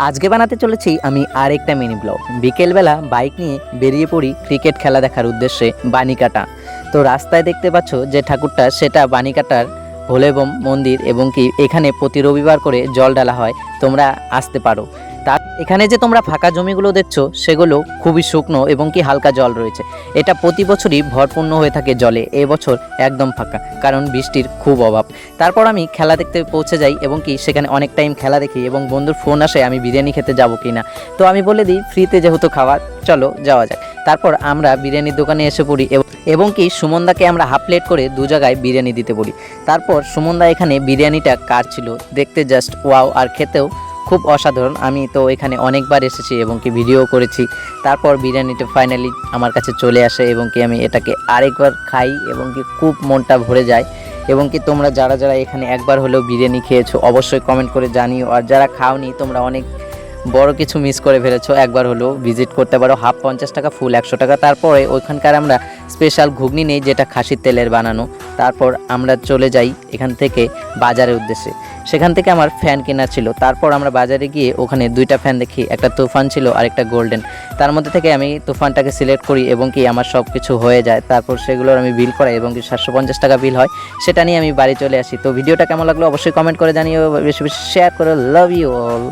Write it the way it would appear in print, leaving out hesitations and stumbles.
আজকে বানাতে চলেছি আমি আরেকটা মিনি ব্লগ। বিকেলবেলা বাইক নিয়ে বেরিয়ে পড়ি ক্রিকেট খেলা দেখার উদ্দেশ্যে বানিকাটা। তো রাস্তায় দেখতে পাচ্ছ যে ঠাকুরটা, সেটা বানিকাটার ভোলেবম মন্দির, এবং কি এখানে প্রতি রবিবার করে জল ঢালা হয়। তোমরা আসতে পারো। তার এখানে যে তোমরা ফাঁকা জমিগুলো দেখছো সেগুলো খুবই শুকনো এবং কি হালকা জল রয়েছে। এটা প্রতি বছরই ভরপূর্ণ হয়ে থাকে জলে, এবছর একদম ফাঁকা, কারণ বৃষ্টির খুব অভাব। তারপর আমি খেলা দেখতে পৌঁছে যাই এবং কি সেখানে অনেক টাইম খেলা দেখি এবং বন্ধুর ফোন আসে আমি বিরিয়ানি খেতে যাব কি না। তো আমি বলে দিই ফ্রিতে যেহেতু খাওয়া, চলো যাওয়া যাক। তারপর আমরা বিরিয়ানির দোকানে এসে পড়ি এবং কি সুমনদাকে আমরা হাফ প্লেট করে দু জায়গায় বিরিয়ানি দিতে বলি। তারপর সুমনদা এখানে বিরিয়ানিটা কাটছিল, দেখতে জাস্ট ওয়াও, আর খেতেও খুব অসাধারণ। আমি তো এখানে অনেকবার এসেছি এবং কি ভিডিও করেছি। তারপর বিরিয়ানিটা ফাইনালি আমার কাছে চলে আসে এবং কি আমি এটাকে আরেকবার খাই এবং কি খুব মনটা ভরে যায়। এবং কি তোমরা যারা যারা এখানে একবার হলেও বিরিয়ানি খেয়েছো অবশ্যই কমেন্ট করে জানিও, আর যারা খাওনি তোমরা অনেক বড় কিছু মিস করে ফেলেছো। একবার হলেও ভিজিট করতে পারো। হাফ 50 টাকা, ফুল 100 টাকা। তারপরে ওইখানকার আমরা স্পেশাল ঘুগনি নেই, যেটা খাসির তেলের বানানো। তারপর আমরা চলে যাই এখান থেকে বাজারের উদ্দেশ্যে। সেখান থেকে আমার ফ্যান কেনা ছিল। তারপর আমরা বাজারে গিয়ে ওখানে দুইটা ফ্যান দেখি, একটা তুফান ছিল আর একটা গোল্ডেন। তার মধ্যে থেকে আমি তুফানটাকে সিলেক্ট করি এবং কি আমার সব কিছু হয়ে যায়। তারপর সেগুলোর আমি বিল করাই এবং কি 750 টাকা বিল হয়। সেটা নিয়ে আমি বাড়ি চলে আসি। তো ভিডিওটা কেমন লাগলো অবশ্যই কমেন্ট করে জানিও, বেশি বেশি শেয়ার করো। Love you all.